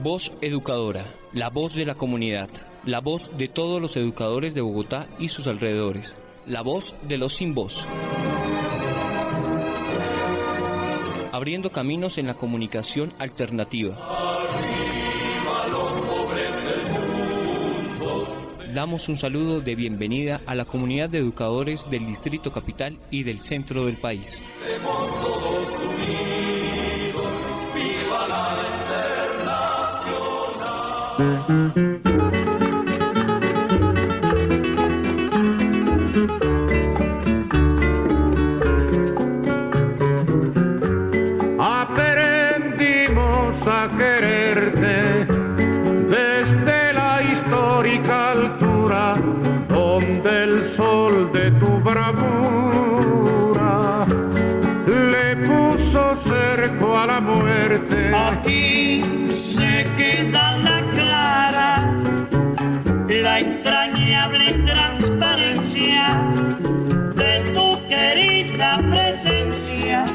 Voz Educadora, la voz de la comunidad, la voz de todos los educadores de Bogotá y sus alrededores, la voz de los sin voz. Abriendo caminos en la comunicación alternativa. Arriba los pobres del mundo. Damos un saludo de bienvenida a la comunidad de educadores del Distrito Capital y del centro del país. Estemos todos unidos, viva la internacional. Aprendimos a quererte desde la histórica altura donde el sol de tu bravura le puso cerco a la muerte. Aquí se queda la clara, la entrañable transparencia de tu querida presencia,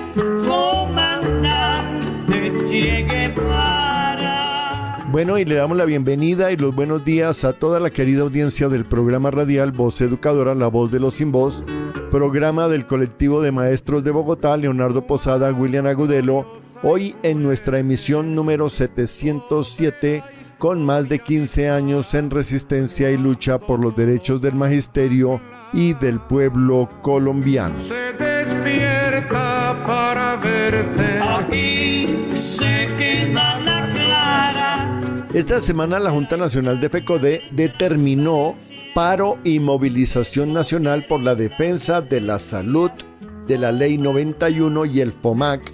comandante Che Guevara. Bueno, y le damos la bienvenida y los buenos días a toda la querida audiencia del programa radial Voz Educadora, la voz de los sin voz, programa del colectivo de maestros de Bogotá, Leonardo Posada, William Agudelo, hoy en nuestra emisión número 707, con más de 15 años en resistencia y lucha por los derechos del magisterio y del pueblo colombiano. Se despierta para verte. Aquí se queda la clara. Esta semana la Junta Nacional de FECODE determinó paro y movilización nacional por la defensa de la salud, de la Ley 91 y el FOMAC,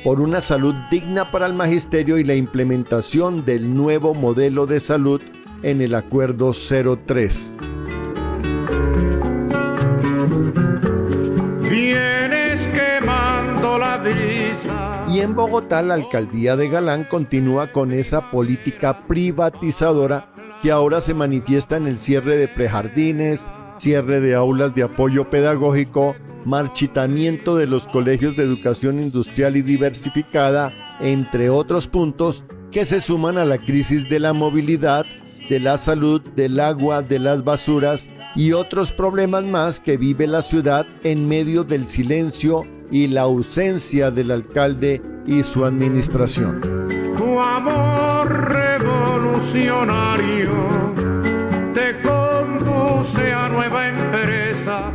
por una salud digna para el magisterio y la implementación del nuevo modelo de salud en el Acuerdo 03. Vienes quemando la brisa. Y en Bogotá la alcaldía de Galán continúa con esa política privatizadora que ahora se manifiesta en el cierre de prejardines, cierre de aulas de apoyo pedagógico, marchitamiento de los colegios de educación industrial y diversificada, entre otros puntos que se suman a la crisis de la movilidad, de la salud, del agua, de las basuras y otros problemas más que vive la ciudad en medio del silencio y la ausencia del alcalde y su administración. Tu amor revolucionario te conduce a nueva empresa.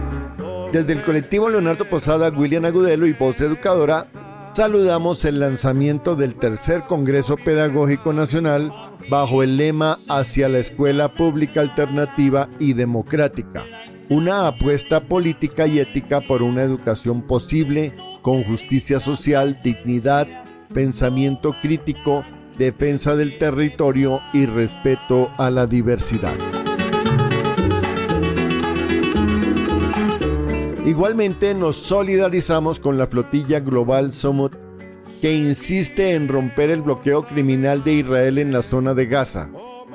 Desde el colectivo Leonardo Posada, William Agudelo y Voz Educadora, saludamos el lanzamiento del tercer Congreso Pedagógico Nacional bajo el lema Hacia la Escuela Pública Alternativa y Democrática, una apuesta política y ética por una educación posible, con justicia social, dignidad, pensamiento crítico, defensa del territorio y respeto a la diversidad. Igualmente nos solidarizamos con la flotilla Global Summit, que insiste en romper el bloqueo criminal de Israel en la zona de Gaza.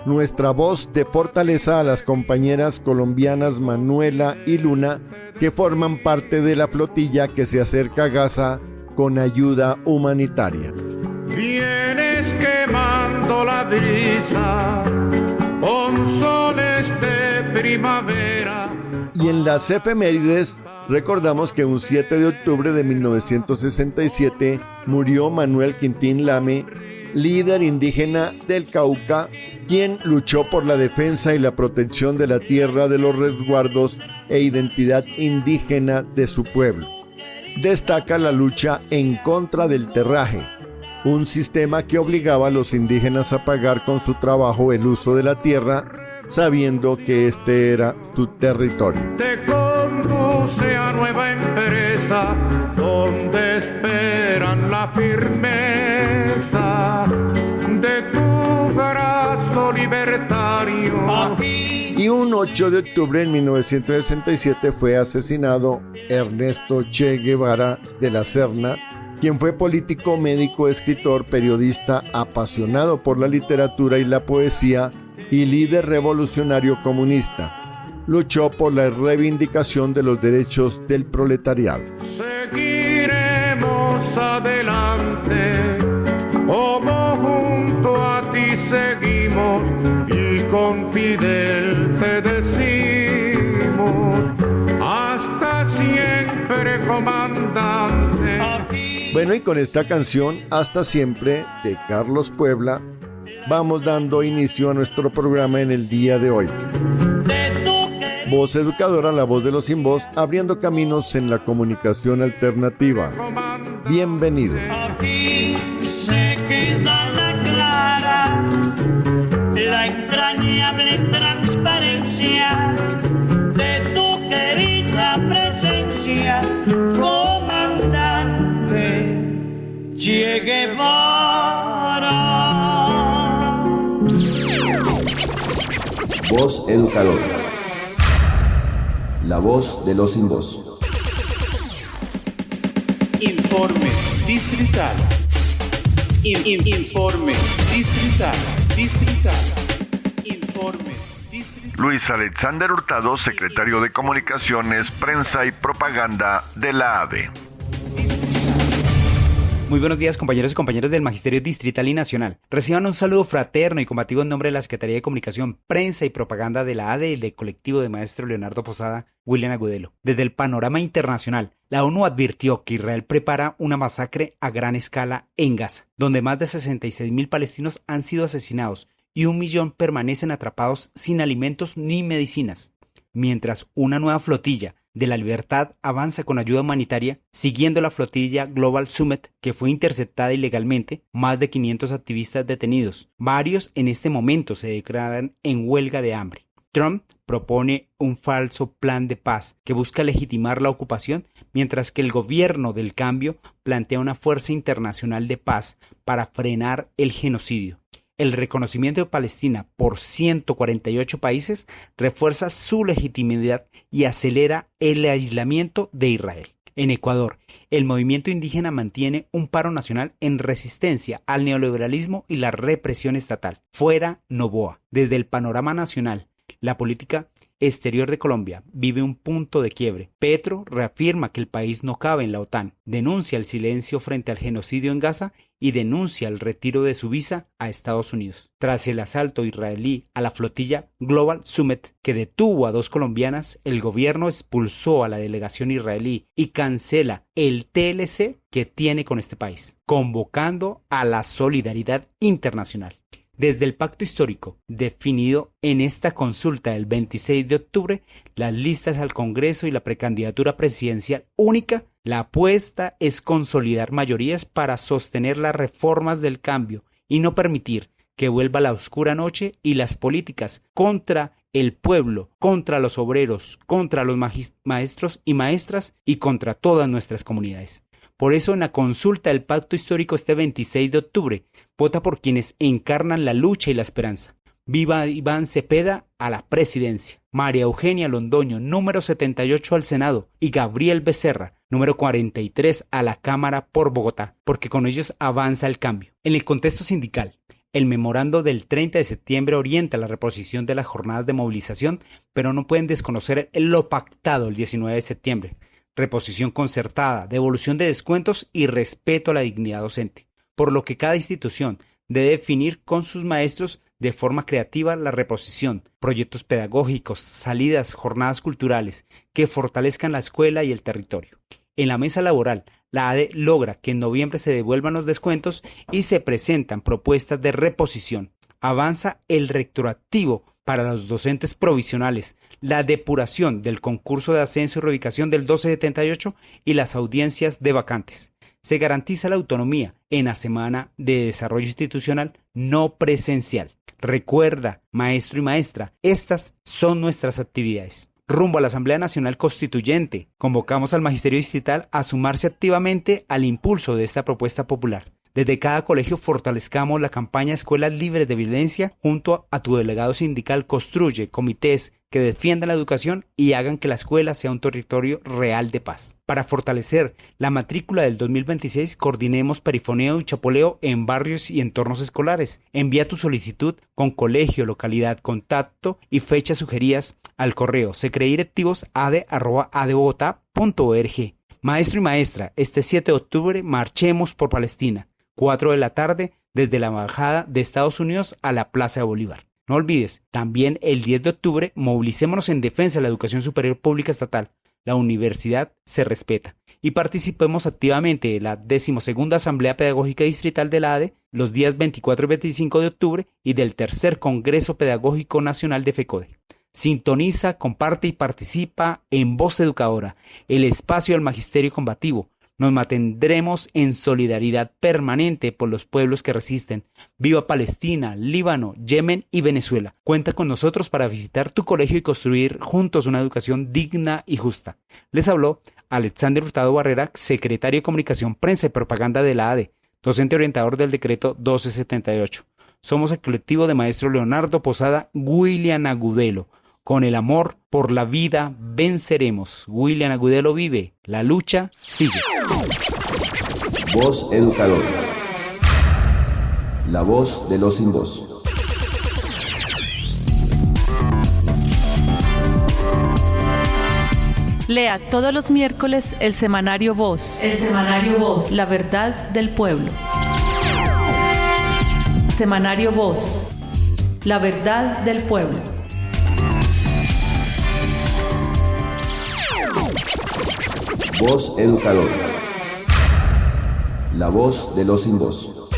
Nuestra voz de fortaleza a las compañeras colombianas Manuela y Luna, que forman parte de la flotilla que se acerca a Gaza con ayuda humanitaria. Vienes quemando la brisa con soles de primavera. Y en las efemérides recordamos que un 7 de octubre de 1967 murió Manuel Quintín Lame, líder indígena del Cauca, quien luchó por la defensa y la protección de la tierra, de los resguardos e identidad indígena de su pueblo. Destaca la lucha en contra del terraje, un sistema que obligaba a los indígenas a pagar con su trabajo el uso de la tierra, sabiendo que este era su territorio. Te conduce a nueva empresa donde esperan la firmeza de tu brazo libertario. Y un 8 de octubre de 1967 fue asesinado Ernesto Che Guevara de la Serna, quien fue político, médico, escritor, periodista, apasionado por la literatura y la poesía y líder revolucionario comunista. Luchó por la reivindicación de los derechos del proletariado. Seguiremos adelante, como junto a ti se Bueno, y con esta canción, Hasta Siempre, de Carlos Puebla, vamos dando inicio a nuestro programa en el día de hoy. Voz Educadora, la voz de los sin voz, abriendo caminos en la comunicación alternativa. Bienvenidos. Aquí se queda la clara, la entrañable transparencia de tu querida presencia, comandante Che Guevara. Voz Educadora, la voz de los sin voz. Informe distrital. Informe distrital. Informe distrital. Luis Alexander Hurtado, secretario de Comunicaciones, Prensa y Propaganda de la ADE. Muy buenos días, compañeros y compañeras del Magisterio Distrital y Nacional. Reciban un saludo fraterno y combativo en nombre de la Secretaría de Comunicación, Prensa y Propaganda de la ADE y del colectivo de maestro Leonardo Posada, William Agudelo. Desde el panorama internacional, la ONU advirtió que Israel prepara una masacre a gran escala en Gaza, donde más de 66.000 palestinos han sido asesinados y 1 millón permanecen atrapados sin alimentos ni medicinas, mientras una nueva flotilla de la Libertad avanza con ayuda humanitaria, siguiendo la flotilla Global Summit, que fue interceptada ilegalmente, más de 500 activistas detenidos. Varios en este momento se declaran en huelga de hambre. Trump propone un falso plan de paz que busca legitimar la ocupación, mientras que el gobierno del cambio plantea una fuerza internacional de paz para frenar el genocidio. El reconocimiento de Palestina por 148 países refuerza su legitimidad y acelera el aislamiento de Israel. En Ecuador, el movimiento indígena mantiene un paro nacional en resistencia al neoliberalismo y la represión estatal. Fuera Noboa. Desde el panorama nacional, la política exterior de Colombia vive un punto de quiebre. Petro reafirma que el país no cabe en la OTAN, denuncia el silencio frente al genocidio en Gaza y denuncia el retiro de su visa a Estados Unidos. Tras el asalto israelí a la flotilla Global Summit que detuvo a 2 colombianas, el gobierno expulsó a la delegación israelí y cancela el TLC que tiene con este país, convocando a la solidaridad internacional. Desde el pacto histórico definido en esta consulta del 26 de octubre, las listas al Congreso y la precandidatura presidencial única, la apuesta es consolidar mayorías para sostener las reformas del cambio y no permitir que vuelva la oscura noche y las políticas contra el pueblo, contra los obreros, contra los maestros y maestras y contra todas nuestras comunidades. Por eso, en la consulta del Pacto Histórico este 26 de octubre, vota por quienes encarnan la lucha y la esperanza. Viva Iván Cepeda a la presidencia, María Eugenia Londoño, número 78 al Senado, y Gabriel Becerra, número 43 a la Cámara por Bogotá, porque con ellos avanza el cambio. En el contexto sindical, el memorando del 30 de septiembre orienta la reposición de las jornadas de movilización, pero no pueden desconocer lo pactado el 19 de septiembre. Reposición concertada, devolución de descuentos y respeto a la dignidad docente, por lo que cada institución debe definir con sus maestros de forma creativa la reposición, proyectos pedagógicos, salidas, jornadas culturales que fortalezcan la escuela y el territorio. En la mesa laboral, la ADE logra que en noviembre se devuelvan los descuentos y se presentan propuestas de reposición. Avanza el retroactivo para los docentes provisionales, la depuración del concurso de ascenso y reubicación del 1278 y las audiencias de vacantes. Se garantiza la autonomía en la semana de desarrollo institucional no presencial. Recuerda, maestro y maestra, estas son nuestras actividades. Rumbo a la Asamblea Nacional Constituyente, convocamos al Magisterio Distrital a sumarse activamente al impulso de esta propuesta popular. Desde cada colegio fortalezcamos la campaña Escuelas Libres de Violencia junto a tu delegado sindical. Construye comités que defiendan la educación y hagan que la escuela sea un territorio real de paz. Para fortalecer la matrícula del 2026, coordinemos perifoneo y chapoleo en barrios y entornos escolares. Envía tu solicitud con colegio, localidad, contacto y fechas sugeridas al correo secredirectivos@adebogotá.org. Maestro y maestra, este 7 de octubre marchemos por Palestina. 4 de la tarde, desde la Embajada de Estados Unidos a la Plaza de Bolívar. No olvides, también el 10 de octubre, movilicémonos en defensa de la educación superior pública estatal. la universidad se respeta. Y participemos activamente de la 12ª Asamblea Pedagógica Distrital de la ADE los días 24 y 25 de octubre y del tercer Congreso Pedagógico Nacional de FECODE. Sintoniza, comparte y participa en Voz Educadora, el espacio del magisterio combativo. Nos mantendremos en solidaridad permanente por los pueblos que resisten. Viva Palestina, Líbano, Yemen y Venezuela. Cuenta con nosotros para visitar tu colegio y construir juntos una educación digna y justa. Les habló Alexander Hurtado Barrera, secretario de Comunicación, Prensa y Propaganda de la ADE, docente orientador del decreto 1278. Somos el colectivo de maestro Leonardo Posada, William Agudelo. Con el amor por la vida venceremos. William Agudelo vive. La lucha sigue. Voz Educadora. La voz de los sin voz. Lea todos los miércoles el semanario Voz. El semanario Voz. La verdad del pueblo. Semanario Voz. La verdad del pueblo. Voz Educadora. La voz de los sin voz.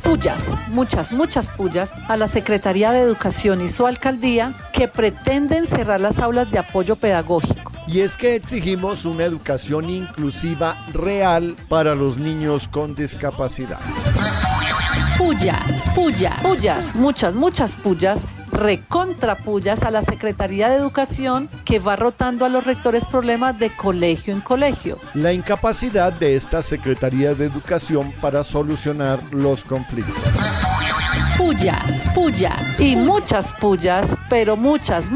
Pullas, muchas pullas a la Secretaría de Educación y su alcaldía que pretenden cerrar las aulas de apoyo pedagógico. Y es que exigimos una educación inclusiva real para los niños con discapacidad. Pullas, muchas pullas, recontrapullas a la Secretaría de Educación que va rotando a los rectores problemas de colegio en colegio. La incapacidad de esta Secretaría de Educación para solucionar los conflictos. Pullas. Y muchas pullas, pero muchas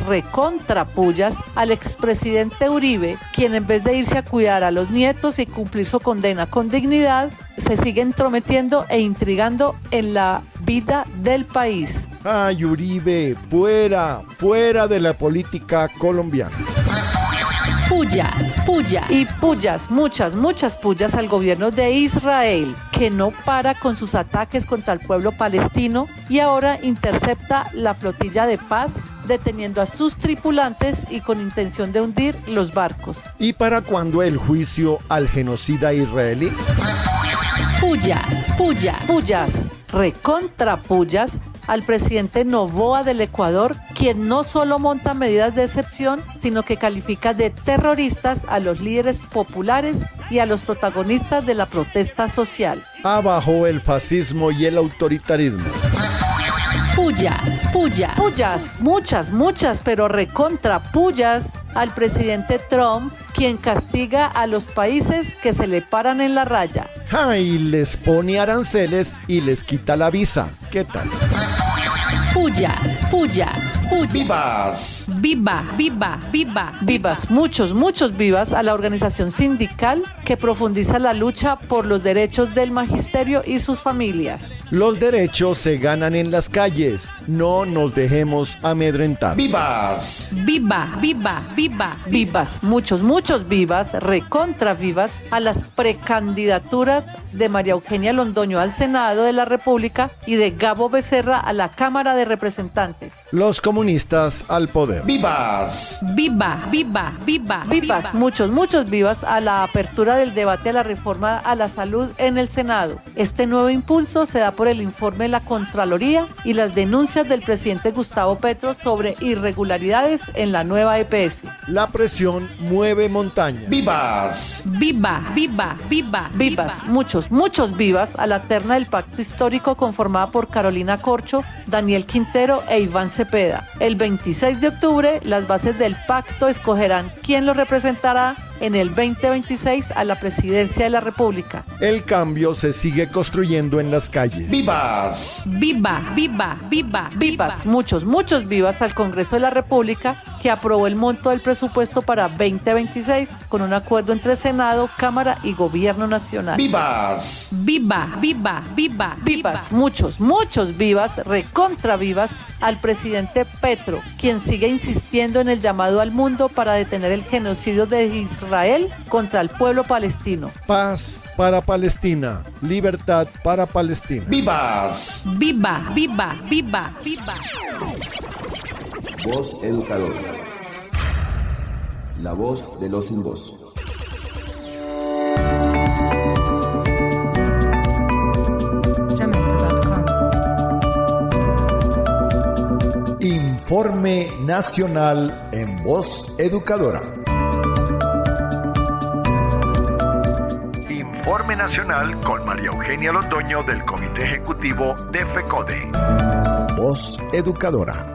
recontrapullas al expresidente Uribe, quien en vez de irse a cuidar a los nietos y cumplir su condena con dignidad, se sigue entrometiendo e intrigando en la vida del país. Ay, Uribe, fuera de la política colombiana. Pullas. Y pullas, muchas pullas al gobierno de Israel, que no para con sus ataques contra el pueblo palestino y ahora intercepta la flotilla de paz, deteniendo a sus tripulantes y con intención de hundir los barcos. ¿Y para cuándo el juicio al genocida israelí? Pullas, recontrapullas al presidente Noboa del Ecuador, quien no solo monta medidas de excepción, sino que califica de terroristas a los líderes populares y a los protagonistas de la protesta social. Abajo el fascismo y el autoritarismo. Pullas, muchas, pero recontrapullas al presidente Trump, quien castiga a los países que se le paran en la raya. Y les pone aranceles y les quita la visa. ¿Qué tal? Pullas. ¡Vivas! Vivas, muchos vivas a la organización sindical que profundiza la lucha por los derechos del magisterio y sus familias. Los derechos se ganan en las calles, no nos dejemos amedrentar. ¡Vivas! Vivas, muchos vivas, recontra vivas a las precandidaturas de María Eugenia Londoño al Senado de la República y de Gabo Becerra a la Cámara de Representantes. Los comunistas al poder. ¡Vivas! Vivas, muchos vivas a la apertura del debate a la reforma a la salud en el Senado. Este nuevo impulso se da por el informe de la Contraloría y las denuncias del presidente Gustavo Petro sobre irregularidades en la nueva EPS. La presión mueve montaña. ¡Vivas! Vivas, muchos vivas a la terna del pacto histórico conformada por Carolina Corcho, Daniel Quintero e Iván Cepeda. El 26 de octubre, las bases del pacto escogerán quién lo representará en el 2026 a la presidencia de la República. El cambio se sigue construyendo en las calles. ¡Vivas! Vivas, muchos vivas al Congreso de la República, que aprobó el monto del presupuesto para 2026 con un acuerdo entre Senado, Cámara y Gobierno Nacional. ¡Vivas! Vivas, muchos vivas, recontra vivas al presidente Petro, quien sigue insistiendo en el llamado al mundo para detener el genocidio de Israel Israel contra el pueblo palestino. Paz para Palestina, libertad para Palestina. ¡Vivas! Viva, viva, viva, viva. Voz Educadora. La voz de los sin voz. Informe Nacional en Voz Educadora. Informe Nacional con María Eugenia Londoño del Comité Ejecutivo de FECODE. Voz Educadora.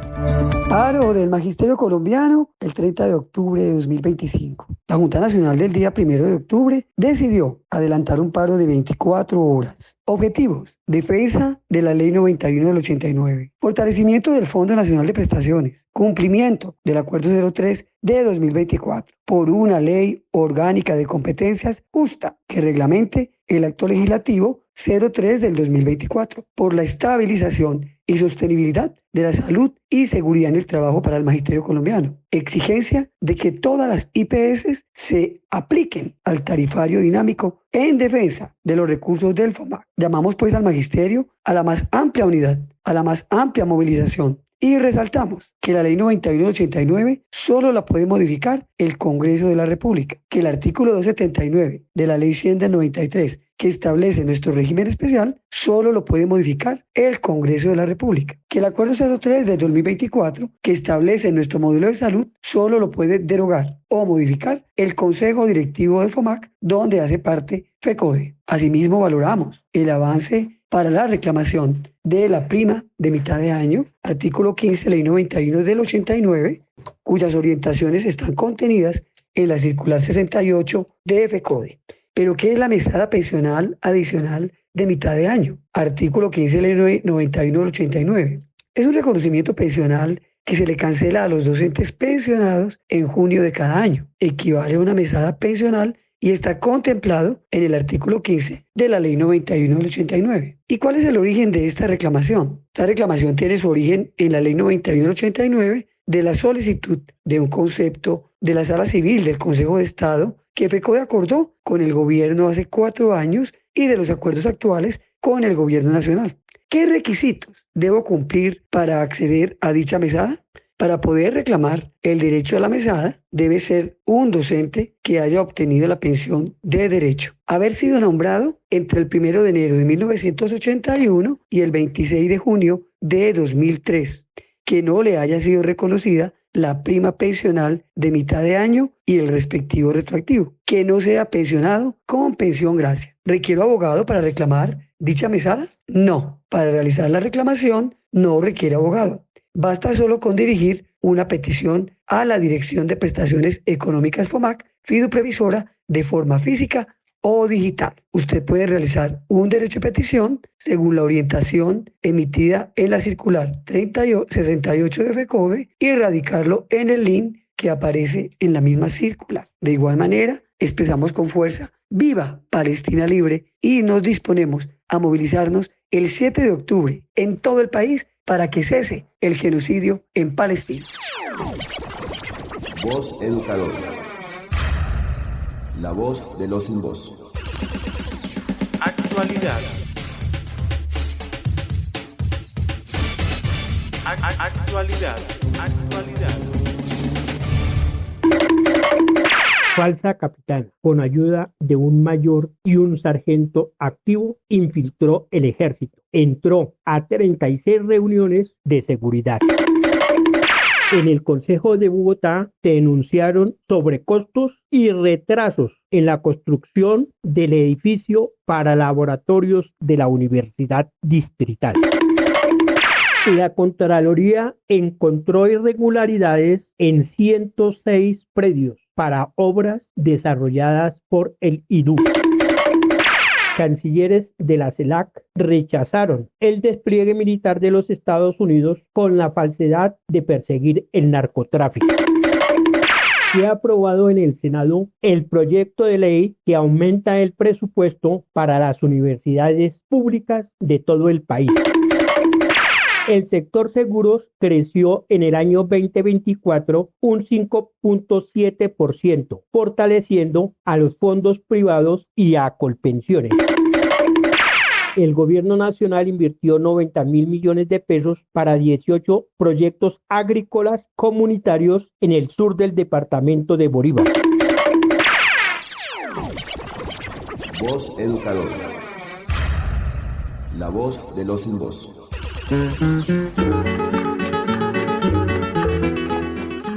Paro del Magisterio Colombiano el 30 de octubre de 2025. La Junta Nacional del día 1 de octubre decidió adelantar un paro de 24 horas. Objetivos: defensa de la Ley 91 del 89, fortalecimiento del Fondo Nacional de Prestaciones, cumplimiento del Acuerdo 03 de 2024 por una ley orgánica de competencias justa que reglamente el acto legislativo 03 del 2024 por la estabilización y sostenibilidad de la salud y seguridad en el trabajo para el magisterio colombiano. Exigencia de que todas las IPS se apliquen al tarifario dinámico en defensa de los recursos del FOMAC. Llamamos pues al magisterio a la más amplia unidad, a la más amplia movilización. Y resaltamos que la Ley 91/89 solo la puede modificar el Congreso de la República, que el artículo 279 de la Ley 100 del 93, que establece nuestro régimen especial, solo lo puede modificar el Congreso de la República, que el Acuerdo 03 del 2024, que establece nuestro modelo de salud, solo lo puede derogar o modificar el Consejo Directivo del FOMAC, donde hace parte FECODE. Asimismo, valoramos el avance para la reclamación de la prima de mitad de año, artículo 15, Ley 91 del 89, cuyas orientaciones están contenidas en la circular 68 de FECODE. ¿Pero qué es la mesada pensional adicional de mitad de año? Artículo 15, Ley 91 del 89. Es un reconocimiento pensional que se le cancela a los docentes pensionados en junio de cada año. Equivale a una mesada pensional y está contemplado en el artículo 15 de la Ley 91 del 89. ¿Y cuál es el origen de esta reclamación? Esta reclamación tiene su origen en la Ley 91 del 89 de la solicitud de un concepto de la Sala Civil del Consejo de Estado que FECODE acordó con el gobierno hace 4 años y de los acuerdos actuales con el gobierno nacional. ¿Qué requisitos debo cumplir para acceder a dicha mesada? Para poder reclamar el derecho a la mesada, debe ser un docente que haya obtenido la pensión de derecho, haber sido nombrado entre el 1 de enero de 1981 y el 26 de junio de 2003, que no le haya sido reconocida la prima pensional de mitad de año y el respectivo retroactivo, que no sea pensionado con pensión gracia. ¿Requiero abogado para reclamar dicha mesada? No. Para realizar la reclamación no requiere abogado. Basta solo con dirigir una petición a la Dirección de Prestaciones Económicas FOMAC, fiduprevisora, de forma física o digital. Usted puede realizar un derecho de petición según la orientación emitida en la circular 68 de FECODE y radicarlo en el link que aparece en la misma circular. De igual manera, expresamos con fuerza ¡Viva Palestina Libre! Y nos disponemos a movilizarnos el 7 de octubre en todo el país para que cese el genocidio en Palestina. Voz Educadora. La voz de los sin voz. Actualidad. Actualidad. Falsa capitana, con ayuda de un mayor y un sargento activo, infiltró el ejército. Entró a 36 reuniones de seguridad. En el Consejo de Bogotá se denunciaron sobrecostos y retrasos en la construcción del edificio para laboratorios de la Universidad Distrital. La Contraloría encontró irregularidades en 106 predios para obras desarrolladas por el IDU. Cancilleres de la CELAC rechazaron el despliegue militar de los Estados Unidos con la falsedad de perseguir el narcotráfico. Se ha aprobado en el Senado el proyecto de ley que aumenta el presupuesto para las universidades públicas de todo el país. El sector seguros creció en el año 2024 un 5.7%, fortaleciendo a los fondos privados y a Colpensiones. El gobierno nacional invirtió 90.000 millones de pesos para 18 proyectos agrícolas comunitarios en el sur del departamento de Bolívar. Voz educadora. La voz de los sin voz.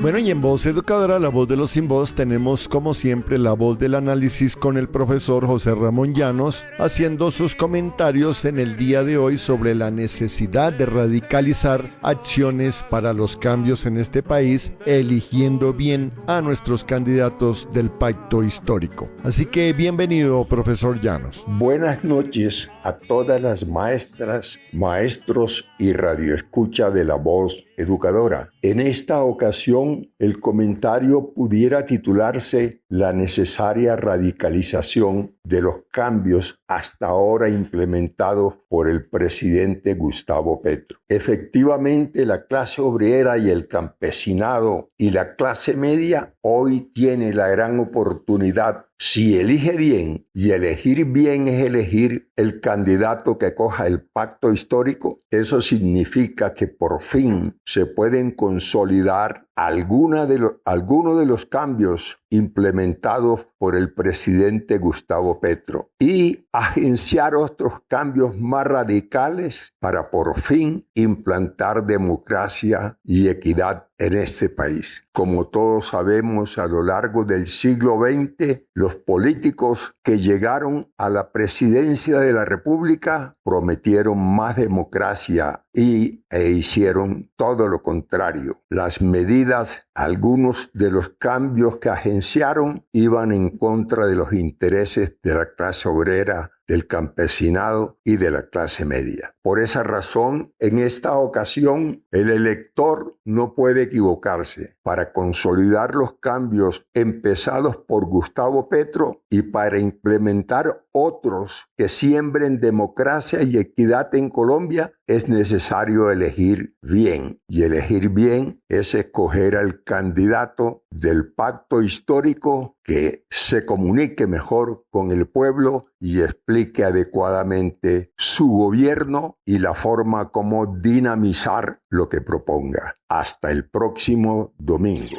Bueno, y en Voz Educadora, la voz de los sin voz, tenemos como siempre la voz del análisis con el profesor José Ramón Llanos, haciendo sus comentarios en el día de hoy sobre la necesidad de radicalizar acciones para los cambios en este país, eligiendo bien a nuestros candidatos del pacto histórico. Así que bienvenido, profesor Llanos. Buenas noches a todas las maestras, maestros y radioescucha de la Voz Educadora. En esta ocasión, el comentario pudiera titularse La necesaria radicalización de los cambios hasta ahora implementados por el presidente Gustavo Petro. Efectivamente, la clase obrera y el campesinado y la clase media hoy tiene la gran oportunidad, si elige bien, y elegir bien es elegir el candidato que coja el pacto histórico, eso significa que por fin se pueden consolidar algunos de los cambios implementados por el presidente Gustavo Petro y agenciar otros cambios más radicales para por fin implantar democracia y equidad en este país. Como todos sabemos, a lo largo del siglo XX, los políticos que llegaron a la presidencia de la República prometieron más democracia e hicieron todo lo contrario. Las medidas, algunos de los cambios que agenciaron iban en contra de los intereses de la clase obrera, del campesinado y de la clase media. Por esa razón, en esta ocasión, el elector no puede equivocarse. Para consolidar los cambios empezados por Gustavo Petro y para implementar otros que siembren democracia y equidad en Colombia, es necesario elegir bien. Y elegir bien es escoger al candidato del pacto histórico que se comunique mejor con el pueblo y explique adecuadamente su gobierno y la forma como dinamizar lo que proponga. Hasta el próximo domingo.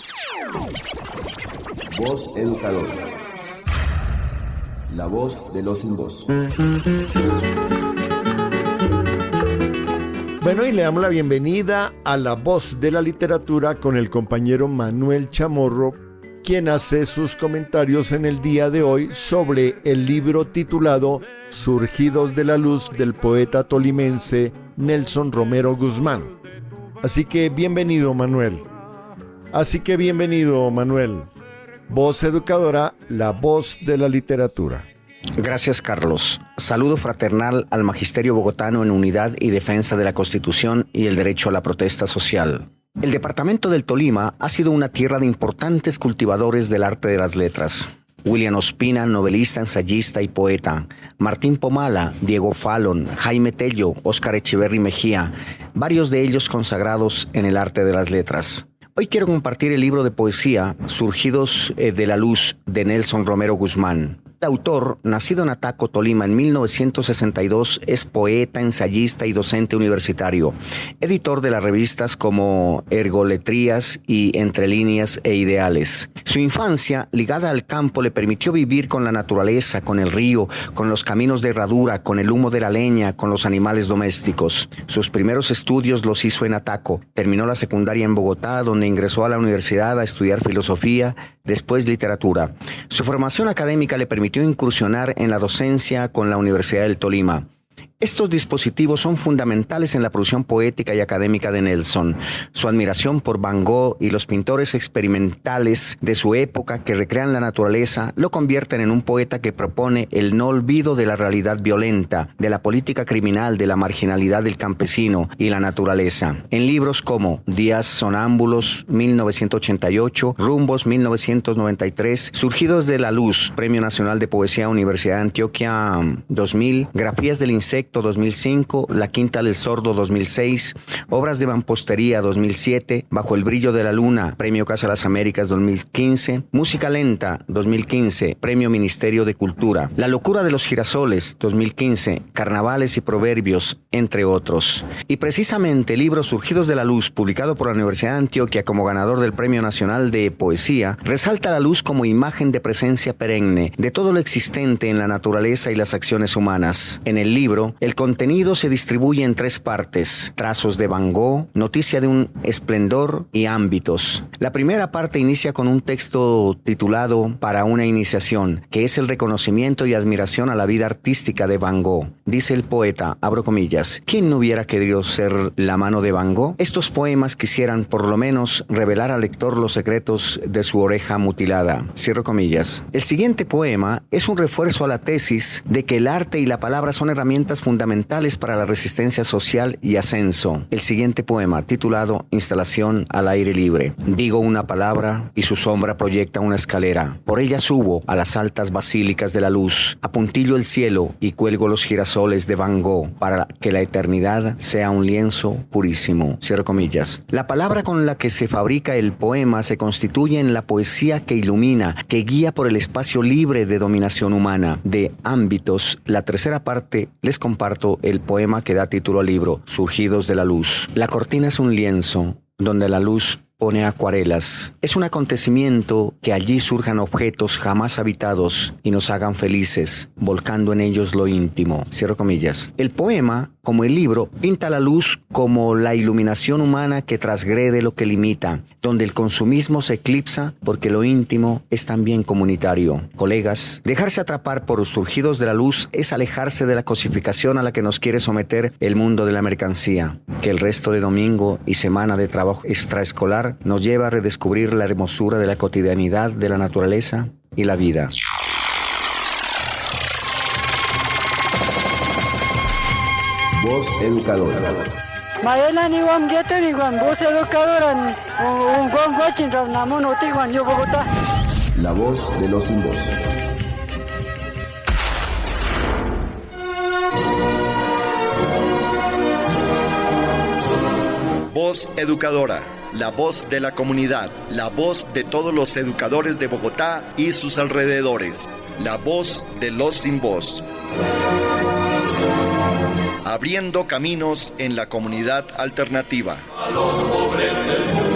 Voz educadora. La voz de los sin voz. Bueno, y le damos la bienvenida a La Voz de la Literatura con el compañero Manuel Chamorro, quien hace sus comentarios en el día de hoy sobre el libro titulado Surgidos de la Luz del poeta tolimense Nelson Romero Guzmán. Así que bienvenido, Manuel. Voz Educadora, la voz de la literatura. Gracias, Carlos. Saludo fraternal al magisterio bogotano en unidad y defensa de la Constitución y el derecho a la protesta social. El departamento del Tolima ha sido una tierra de importantes cultivadores del arte de las letras. William Ospina, novelista, ensayista y poeta. Martín Pomala, Diego Fallon, Jaime Tello, Óscar Echeverry Mejía, varios de ellos consagrados en el arte de las letras. Hoy quiero compartir el libro de poesía Surgidos de la Luz de Nelson Romero Guzmán. El autor, nacido en Ataco, Tolima, en 1962, es poeta, ensayista y docente universitario, editor de las revistas como Ergoletrías y Entre Líneas e Ideales. Su infancia, ligada al campo, le permitió vivir con la naturaleza, con el río, con los caminos de herradura, con el humo de la leña, con los animales domésticos. Sus primeros estudios los hizo en Ataco. Terminó la secundaria en Bogotá, donde ingresó a la universidad a estudiar filosofía, después literatura. Su formación académica le permitió incursionar en la docencia con la Universidad del Tolima. Estos dispositivos son fundamentales en la producción poética y académica de Nelson. Su admiración por Van Gogh y los pintores experimentales de su época que recrean la naturaleza lo convierten en un poeta que propone el no olvido de la realidad violenta, de la política criminal, de la marginalidad del campesino y la naturaleza. En libros como Días Sonámbulos, 1988, Rumbos, 1993, Surgidos de la Luz, Premio Nacional de Poesía Universidad de Antioquia, 2000, Grafías del Insecto, Proyecto 2005, La Quinta del Sordo 2006, Obras de Mampostería 2007, Bajo el Brillo de la Luna, Premio Casa de las Américas 2015, Música Lenta 2015, Premio Ministerio de Cultura, La Locura de los Girasoles 2015, Carnavales y Proverbios, entre otros. Y precisamente Libros Surgidos de la Luz, publicado por la Universidad de Antioquia como ganador del Premio Nacional de Poesía, resalta la luz como imagen de presencia perenne de todo lo existente en la naturaleza y las acciones humanas. En el libro, el contenido se distribuye en 3 partes: trazos de Van Gogh, noticia de un esplendor y ámbitos. La primera parte inicia con un texto titulado Para una iniciación, que es el reconocimiento y admiración a la vida artística de Van Gogh. Dice el poeta, abro comillas, ¿quién no hubiera querido ser la mano de Van Gogh? Estos poemas quisieran por lo menos revelar al lector los secretos de su oreja mutilada. Cierro comillas. El siguiente poema es un refuerzo a la tesis de que el arte y la palabra son herramientas fundamentales para la resistencia social y ascenso. El siguiente poema, titulado Instalación al aire libre. Digo una palabra y su sombra proyecta una escalera. Por ella subo a las altas basílicas de la luz, apuntillo el cielo y cuelgo los girasoles de Van Gogh para que la eternidad sea un lienzo purísimo. Cierro comillas. La palabra con la que se fabrica el poema se constituye en la poesía que ilumina, que guía por el espacio libre de dominación humana. De Ámbitos, la tercera parte, les comparto el poema que da título al libro, Surgidos de la Luz. La cortina es un lienzo donde la luz pone acuarelas. Es un acontecimiento que allí surjan objetos jamás habitados y nos hagan felices, volcando en ellos lo íntimo. Cierro comillas. El poema, como el libro, pinta la luz como la iluminación humana que transgrede lo que limita, donde el consumismo se eclipsa porque lo íntimo es también comunitario. Colegas, dejarse atrapar por los surgidos de la luz es alejarse de la cosificación a la que nos quiere someter el mundo de la mercancía. Que el resto de domingo y semana de trabajo extraescolar nos lleva a redescubrir la hermosura de la cotidianidad de la naturaleza y la vida. Voz Educadora. La voz de los sin voz. Voz Educadora, la voz de la comunidad, la voz de todos los educadores de Bogotá y sus alrededores, la voz de los sin voz. Abriendo caminos en la comunidad alternativa. A los pobres del mundo.